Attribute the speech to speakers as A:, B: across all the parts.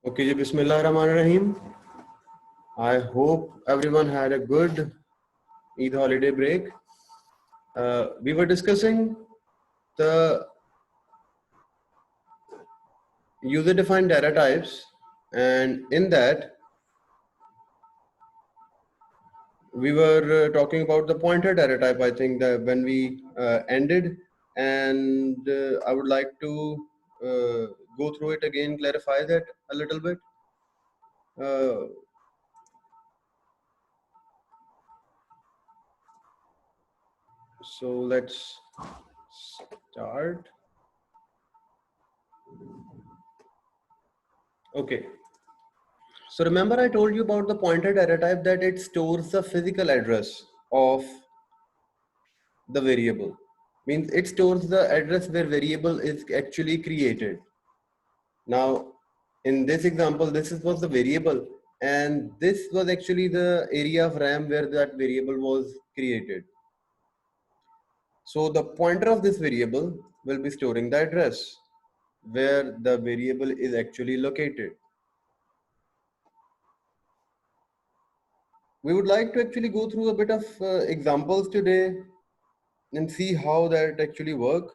A: Okay, ji, Bismillahirrahmanirrahim. I hope everyone had a good Eid holiday break. We were discussing the user-defined data types, and in that, we were talking about the pointer data type. I think that when we ended, and I would like to go through it again, clarify that a little bit. Uh, so let's start. Okay. So remember I told you about the pointer data type that it stores the physical address of the variable. Means it stores the address where variable is actually created. Now, in this example, was the variable, and this was actually the area of RAM where that variable was created. So the pointer of this variable will be storing the address where the variable is actually located. We would like to actually go through a bit of examples today and see how that actually work.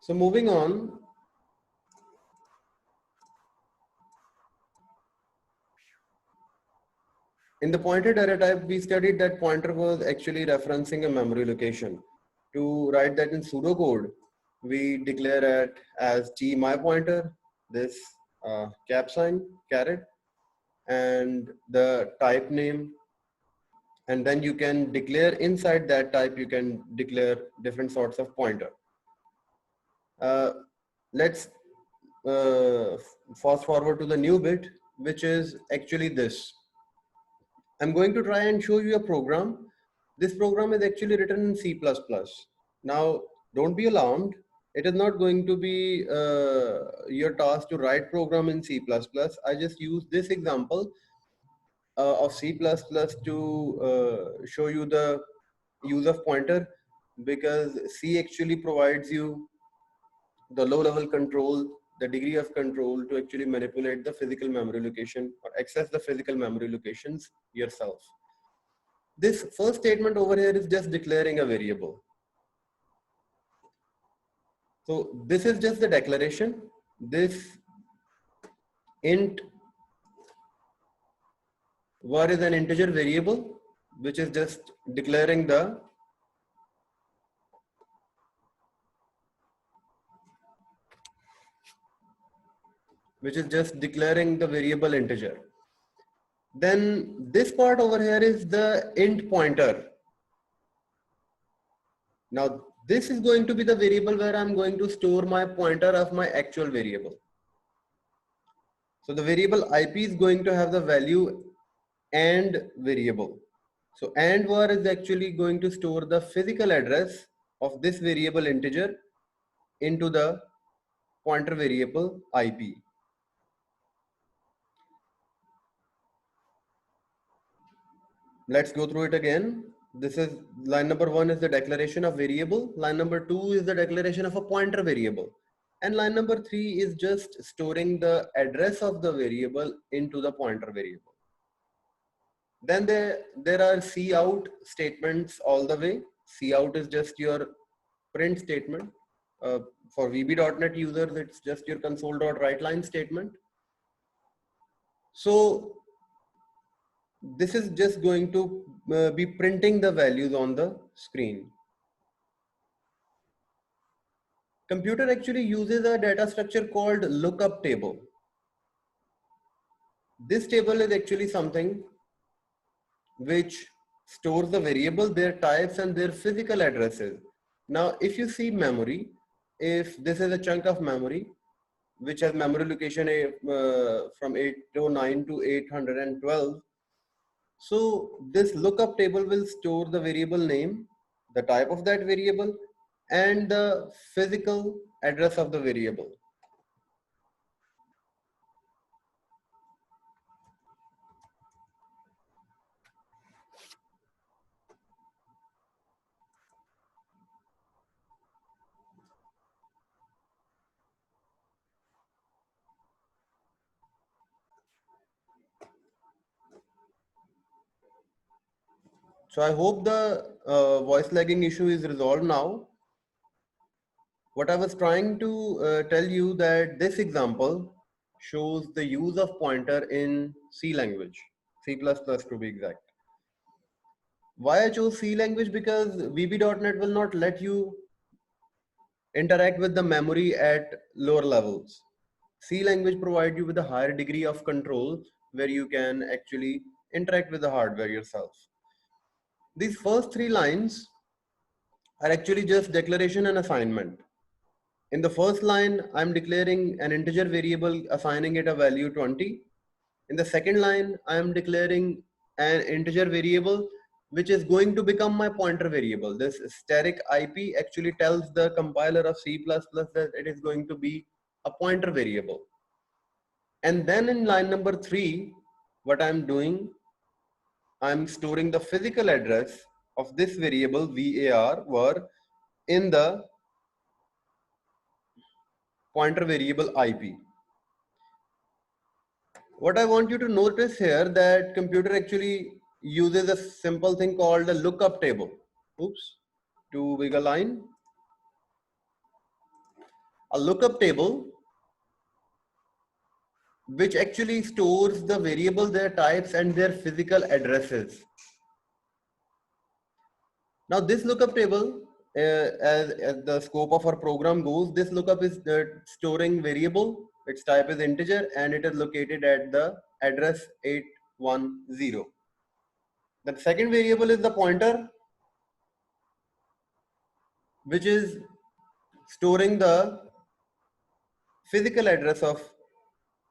A: So moving on, in the pointer data type, we studied that pointer was actually referencing a memory location. To write that in pseudocode, we declare it as t my pointer, this cap sign, caret, and the type name. And then you can declare inside that type, you can declare different sorts of pointer. Let's fast forward to the new bit, which is actually this. I'm going to try and show you a program. This program is actually written in C++. Now, don't be alarmed. It is not going to be your task to write program in C++. I just use this example of C++ to show you the use of pointer, because C actually provides you the low level control, the degree of control to actually manipulate the physical memory location or access the physical memory locations yourself. This first statement over here is just declaring a variable. So this is just the declaration. This int var is an integer variable, which is just declaring the variable integer. Then this part over here is the int pointer. Now this is going to be the variable where I'm going to store my pointer of my actual variable. So the variable IP is going to have the value and variable. So and var is actually going to store the physical address of this variable integer into the pointer variable IP. Let's go through it again. This is line number 1 is the declaration of variable. Line number 2 is the declaration of a pointer variable. And line number 3 is just storing the address of the variable into the pointer variable. Then there are cout statements all the way. Cout is just your print statement. For VB.NET users, it's just your console.writeLine statement. So this is just going to be printing the values on the screen. Computer actually uses a data structure called lookup table. This table is actually something which stores the variable, their types and their physical addresses. Now, if you see memory, if this is a chunk of memory, which has memory location from 809 to 812. So this lookup table will store the variable name, the type of that variable, and the physical address of the variable. So I hope the voice lagging issue is resolved now. What I was trying to tell you that this example shows the use of pointer in C language, C++ to be exact. Why I chose C language? Because VB.NET will not let you interact with the memory at lower levels. C language provides you with a higher degree of control where you can actually interact with the hardware yourself. These first three lines are actually just declaration and assignment. In the first line, I'm declaring an integer variable, assigning it a value 20. In the second line, I am declaring an integer variable, which is going to become my pointer variable. This static IP actually tells the compiler of C++ that it is going to be a pointer variable. And then in line number 3, what I'm doing, I'm storing the physical address of this variable var in the pointer variable IP. What I want you to notice here that computer actually uses a simple thing called a lookup table. Oops, too big a line. A lookup table which actually stores the variable, their types and their physical addresses. Now this lookup table, as the scope of our program goes, this lookup is storing variable, its type is integer and it is located at the address 810. The second variable is the pointer, which is storing the physical address of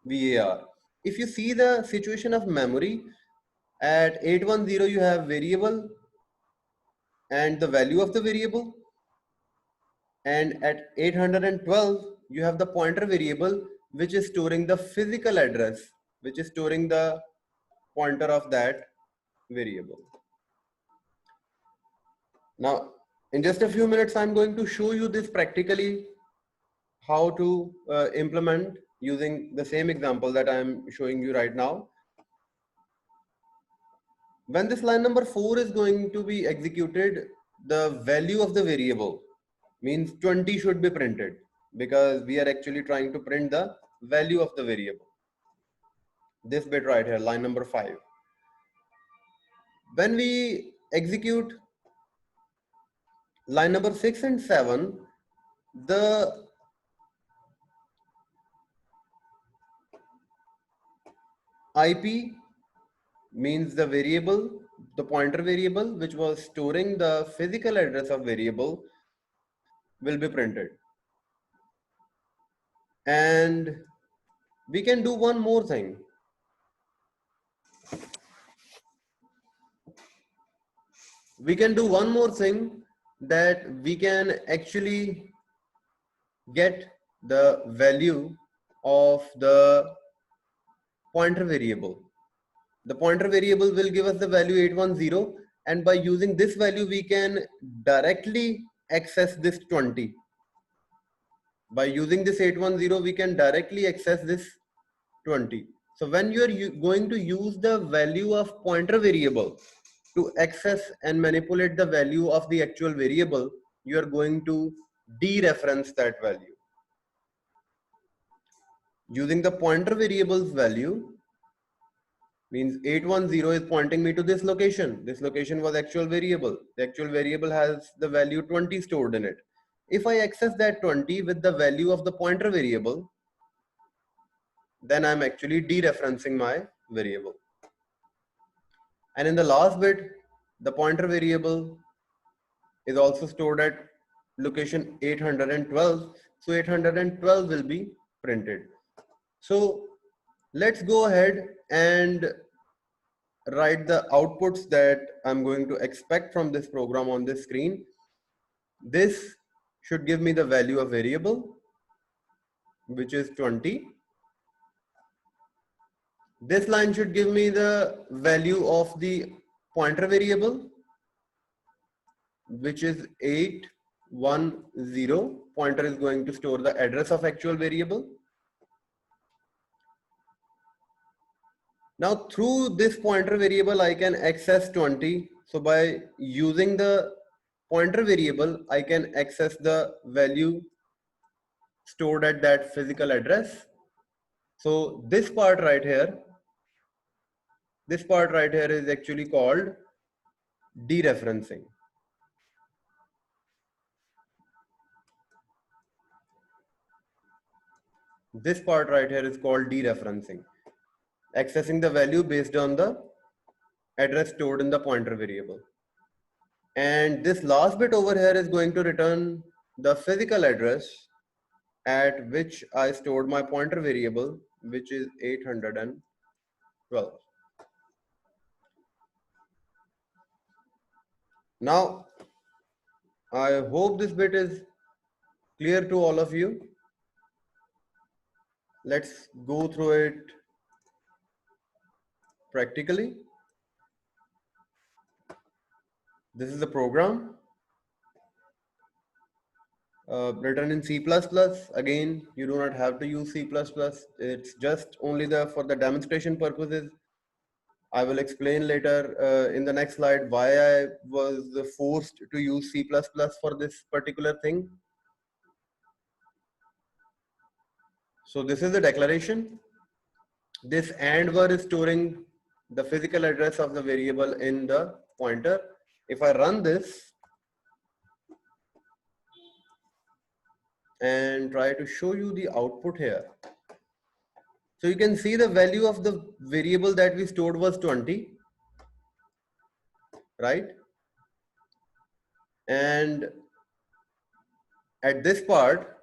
A: VAR. If you see the situation of memory, at 810 you have variable and the value of the variable, and at 812 you have the pointer variable which is storing the physical address, which is storing the pointer of that variable. Now in just a few minutes I'm going to show you this practically, how to implement using the same example that I am showing you right now. When this line number 4 is going to be executed, the value of the variable means 20 should be printed, because we are actually trying to print the value of the variable. This bit right here, line number 5. When we execute line number 6 and 7, the IP means the variable, the pointer variable, which was storing the physical address of variable, will be printed. And we can do one more thing. We can do one more thing, that we can actually get the value of the pointer variable. The pointer variable will give us the value 810, and by using this value we can directly access this 20. By using this 810 we can directly access this 20. So when you are going to use the value of pointer variable to access and manipulate the value of the actual variable, you are going to dereference that value. Using the pointer variable's value means 810 is pointing me to this location. This location was actual variable. The actual variable has the value 20 stored in it. If I access that 20 with the value of the pointer variable, then I'm actually dereferencing my variable. And in the last bit, the pointer variable is also stored at location 812. So 812 will be printed. So let's go ahead and write the outputs that I'm going to expect from this program on this screen. This should give me the value of variable, which is 20. This line should give me the value of the pointer variable, which is 810. Pointer is going to store the address of actual variable. Now through this pointer variable, I can access 20. So by using the pointer variable, I can access the value stored at that physical address. So this part right here is actually called dereferencing. This part right here is called dereferencing, accessing the value based on the address stored in the pointer variable. And this last bit over here is going to return the physical address at which I stored my pointer variable, which is 812. Now, I hope this bit is clear to all of you. Let's go through it practically. This is the program written in C++. Again, you do not have to use C++. It's just only for the demonstration purposes. I will explain later in the next slide why I was forced to use C++ for this particular thing. So this is the declaration. This AND word is storing the physical address of the variable in the pointer. If I run this and try to show you the output here. So you can see the value of the variable that we stored was 20, right? And at this part,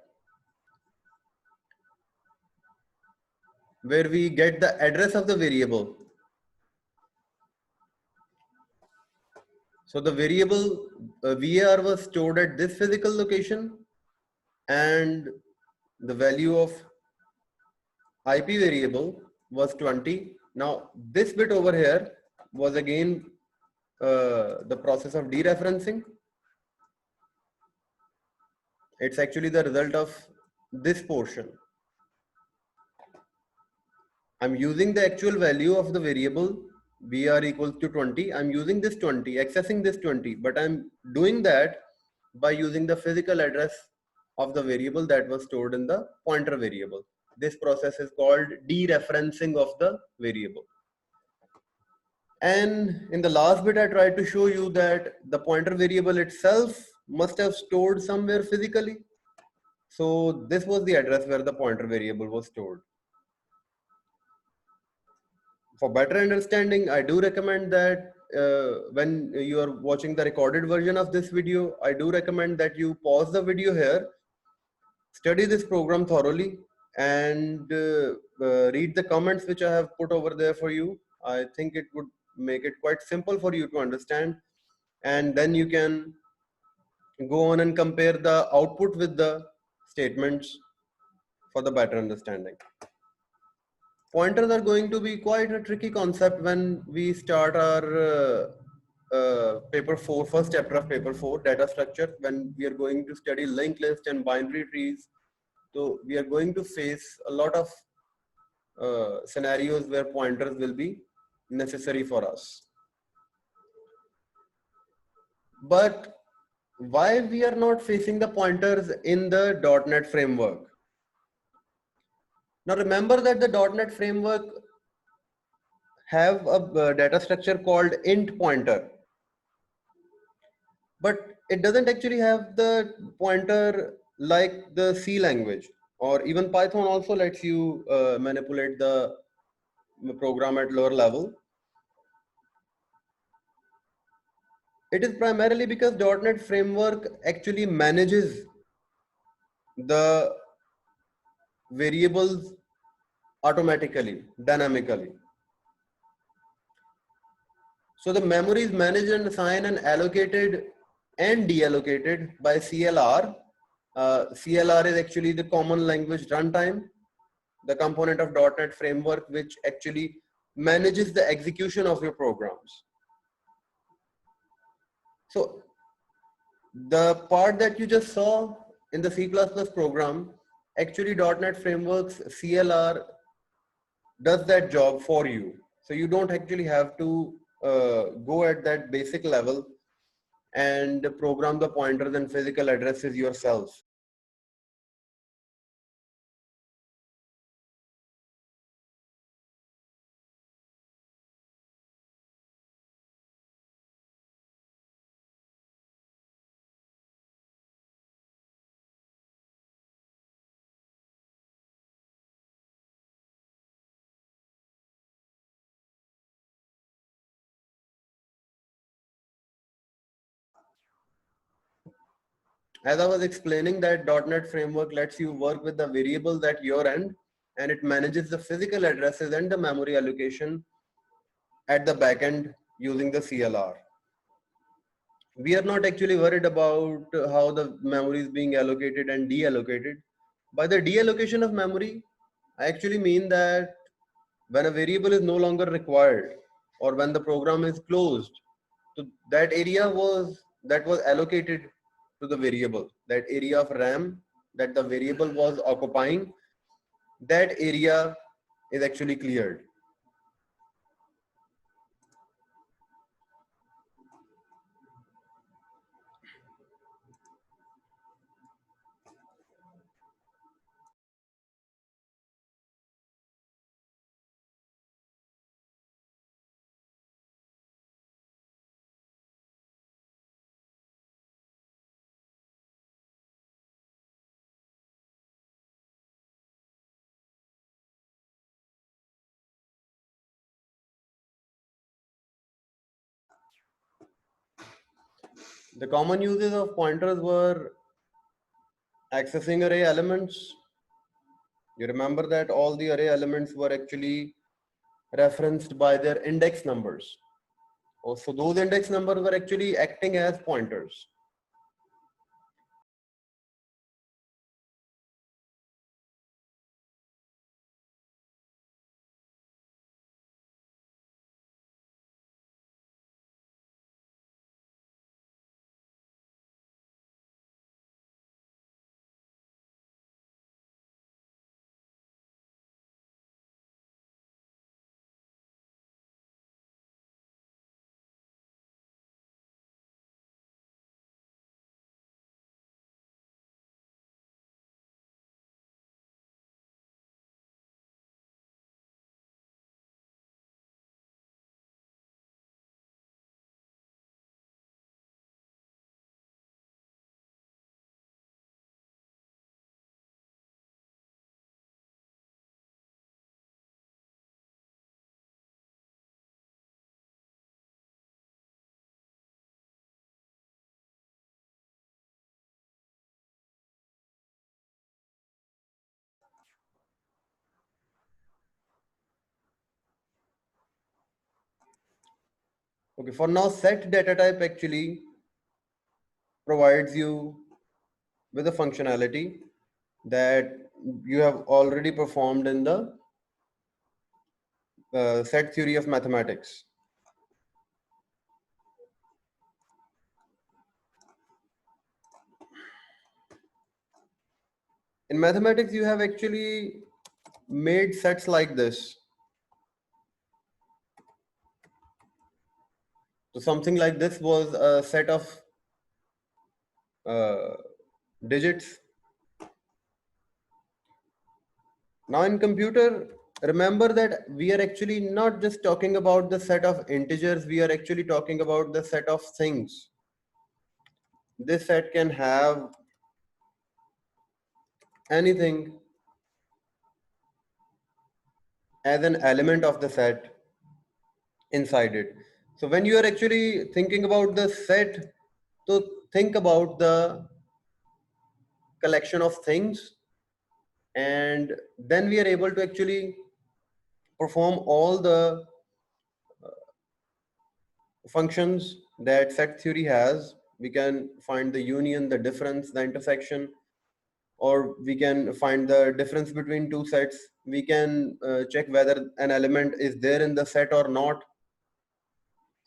A: where we get the address of the variable. So the variable var was stored at this physical location, and the value of IP variable was 20. Now this bit over here was again the process of dereferencing. It's actually the result of this portion. I'm using the actual value of the variable var equals to 20. I'm using this 20, accessing this 20, but I'm doing that by using the physical address of the variable that was stored in the pointer variable. This process is called dereferencing of the variable. And in the last bit, I tried to show you that the pointer variable itself must have stored somewhere physically. So this was the address where the pointer variable was stored. For better understanding, I do recommend that when you are watching the recorded version of this video, I do recommend that you pause the video here, study this program thoroughly, and read the comments which I have put over there for you. I think it would make it quite simple for you to understand, and then you can go on and compare the output with the statements for the better understanding. Pointers are going to be quite a tricky concept when we start our paper 4, first chapter of paper 4, data structure, when we are going to study linked list and binary trees. So we are going to face a lot of scenarios where pointers will be necessary for us. But why we are not facing the pointers in the .NET framework? Now remember that the .NET framework have a data structure called int pointer, but it doesn't actually have the pointer like the C language, or even Python also lets you manipulate the program at lower level. It is primarily because .NET framework actually manages the variables automatically, dynamically. So the memory is managed and assigned and allocated and deallocated by CLR. CLR is actually the common language runtime, the component of .NET framework which actually manages the execution of your programs. So the part that you just saw in the C++ program, actually .NET framework's CLR does that job for you. So you don't actually have to go at that basic level and program the pointers and physical addresses yourself. As I was explaining, that .NET framework lets you work with the variables at your end, and it manages the physical addresses and the memory allocation at the back end using the CLR. We are not actually worried about how the memory is being allocated and deallocated. By the deallocation of memory, I actually mean that when a variable is no longer required or when the program is closed, so that area was allocated to the variable, that area of RAM that the variable was occupying, that area is actually cleared. The common uses of pointers were accessing array elements. You remember that all the array elements were actually referenced by their index numbers. So those index numbers were actually acting as pointers. Okay, for now, set data type actually provides you with a functionality that you have already performed in the set theory of mathematics. In mathematics, you have actually made sets like this. So something like this was a set of uh, digits. Now in computer, remember that we are actually not just talking about the set of integers, we are actually talking about the set of things. This set can have anything as an element of the set inside it. So when you are actually thinking about the set, so think about the collection of things, and then we are able to actually perform all the functions that set theory has. We can find the union, the difference, the intersection, or we can find the difference between two sets. We can check whether an element is there in the set or not.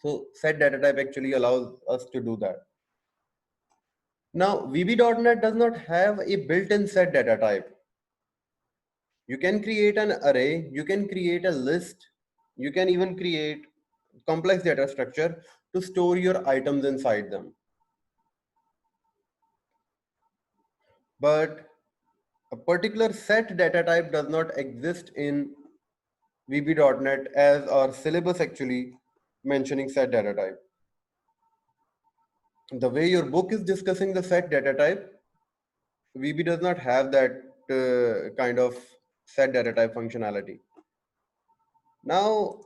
A: So set data type actually allows us to do that. Now VB.NET does not have a built-in set data type. You can create an array, you can create a list, you can even create complex data structure to store your items inside them. But a particular set data type does not exist in VB.NET as our syllabus actually mentioning set data type. The way your book is discussing the set data type, VB does not have that kind of set data type functionality. Now,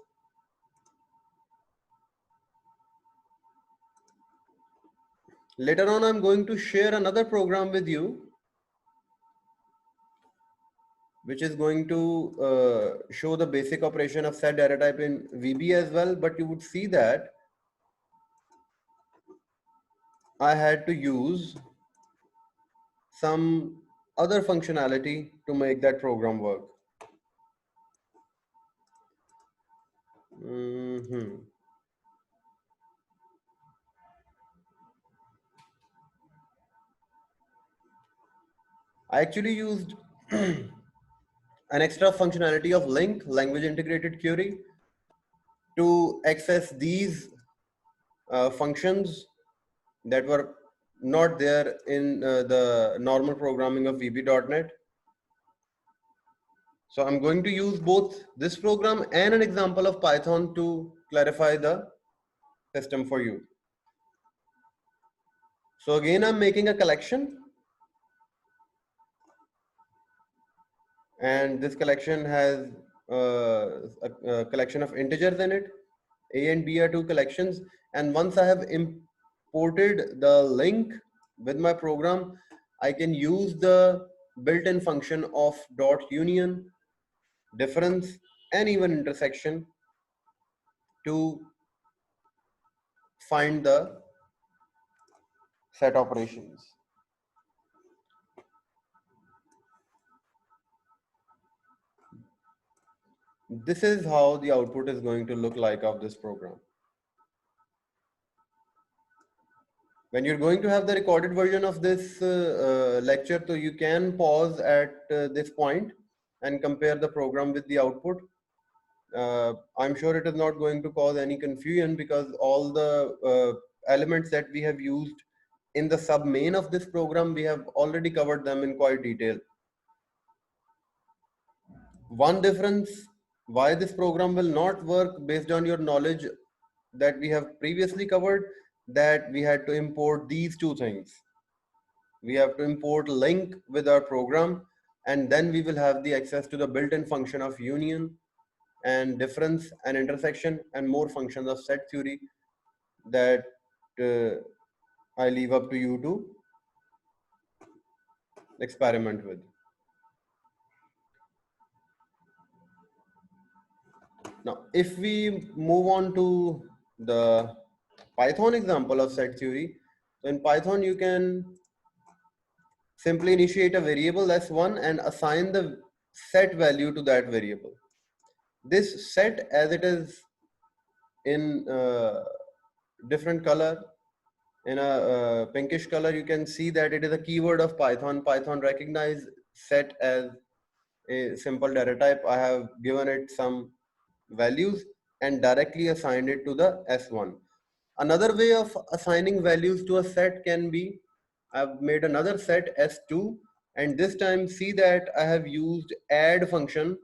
A: later on, I'm going to share another program with you, which is going to show the basic operation of set data type in VB as well. But you would see that I had to use some other functionality to make that program work. I actually used an extra functionality of LINQ, language integrated query, to access these functions that were not there in the normal programming of VB.NET. So I'm going to use both this program and an example of Python to clarify the system for you. So again, I'm making a collection, and this collection has a collection of integers in it. A and B are two collections, and once I have imported the LINQ with my program, I can use the built-in function of dot union, difference, and even intersection to find the set operations. This is how the output is going to look like of this program. When you're going to have the recorded version of this lecture, so you can pause at this point and compare the program with the output. I'm sure it is not going to cause any confusion because all the elements that we have used in the submain of this program, we have already covered them in quite detail. One difference why this program will not work based on your knowledge that we have previously covered, that we had to import these two things. We have to import LINQ with our program, and then we will have the access to the built-in function of union and difference and intersection and more functions of set theory that I leave up to you to experiment with. Now, if we move on to the Python example of set theory, so in Python, you can simply initiate a variable s1 and assign the set value to that variable. This set, as it is in different color, in a pinkish color, you can see that it is a keyword of Python. Python recognize set as a simple data type. I have given it some values and directly assigned it to the S1. Another way of assigning values to a set can be, I've made another set S2, and this time see that I have used add function,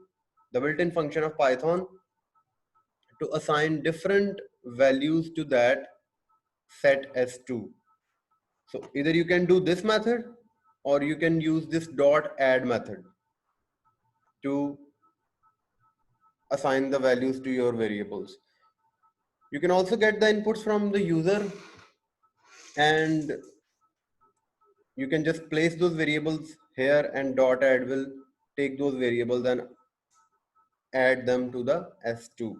A: the built-in function of Python, to assign different values to that set S2. So either you can do this method or you can use this dot add method to assign the values to your variables. You can also get the inputs from the user, and you can just place those variables here, and dot add will take those variables and add them to the S2.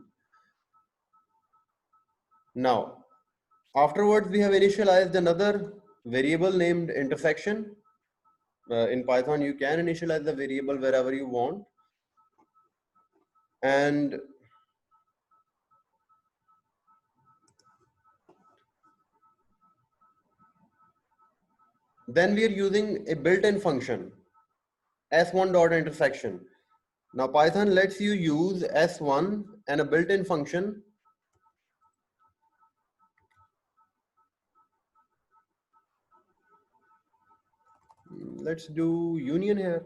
A: Now, afterwards, we have initialized another variable named intersection. In Python, you can initialize the variable wherever you want. And then we are using a built-in function, s1.intersection. Now Python lets you use s1 and a built-in function let's do union here.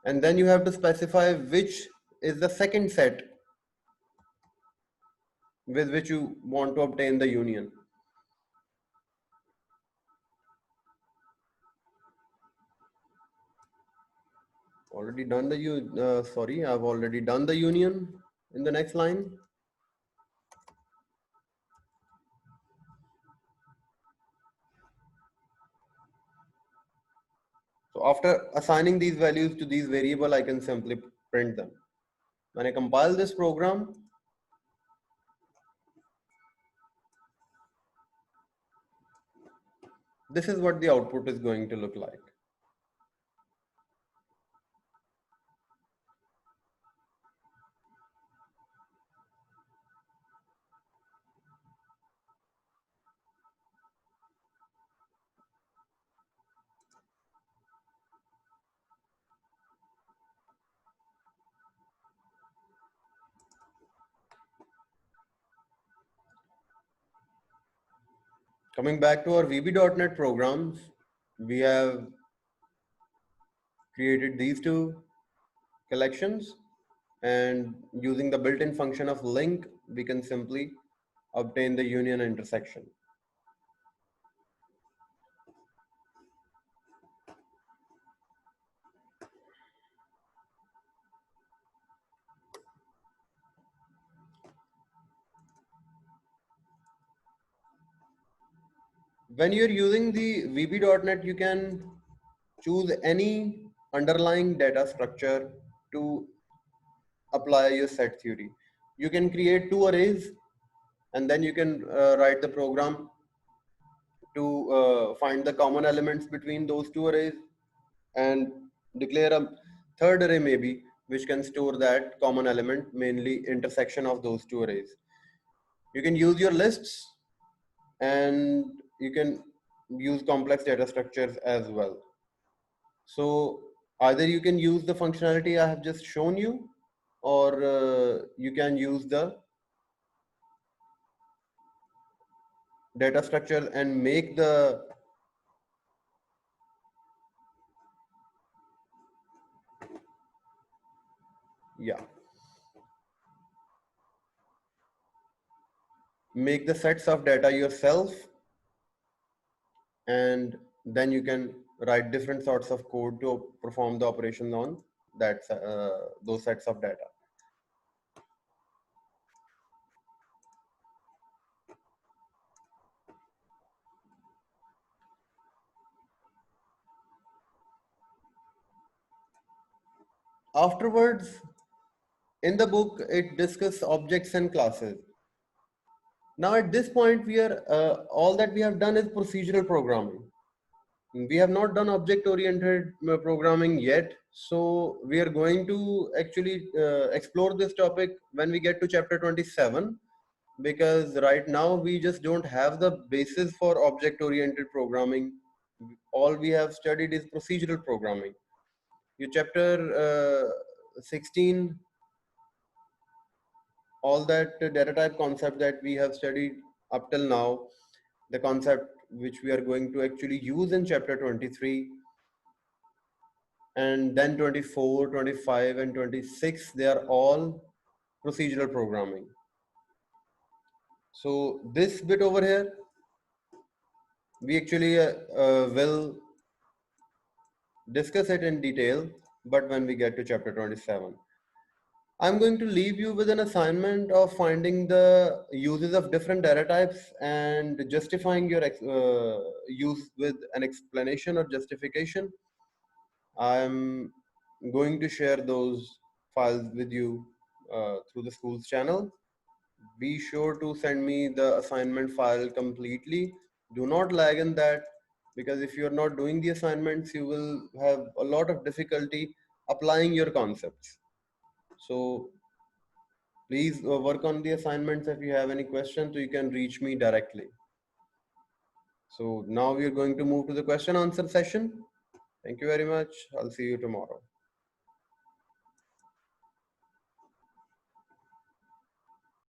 A: And then you have to specify which is the second set with which you want to obtain the union. Already done the sorry, I've already done the union in the next line. So after assigning these values to these variable, I can simply print them. When I compile this program, this is what the output is going to look like. Coming back to our VB.NET programs, we have created these two collections, and using the built-in function of link, we can simply obtain the union intersection. When you're using the VB.NET, you can choose any underlying data structure to apply your set theory. You can create two arrays, and then you can write the program to find the common elements between those two arrays and declare a third array maybe, which can store that common element, mainly intersection of those two arrays. You can use your lists, and you can use complex data structures as well. So either you can use the functionality I have just shown you, or you can use the data structure and make the make the sets of data yourself, and then you can write different sorts of code to perform the operation on that those sets of data. Afterwards, in the book, it discusses objects and classes. Now at this point, we are all that we have done is procedural programming. We have not done object-oriented programming yet, so we are going to actually explore this topic when we get to chapter 27, because right now we just don't have the basis for object-oriented programming. All we have studied is procedural programming. Your chapter 16, all that data type concept that we have studied up till now, the concept which we are going to actually use in chapter 23, and then 24, 25, and 26, they are all procedural programming. So this bit over here, we actually will discuss it in detail, but when we get to chapter 27. I'm going to leave you with an assignment of finding the uses of different data types and justifying your use with an explanation or justification. I'm going to share those files with you through the school's channel. Be sure to send me the assignment file completely. Do not lag in that, because if you're not doing the assignments, you will have a lot of difficulty applying your concepts. So please work on the assignments. If you have any questions, you can reach me directly. So now we are going to move to the question answer session. Thank you very much. I'll see you tomorrow.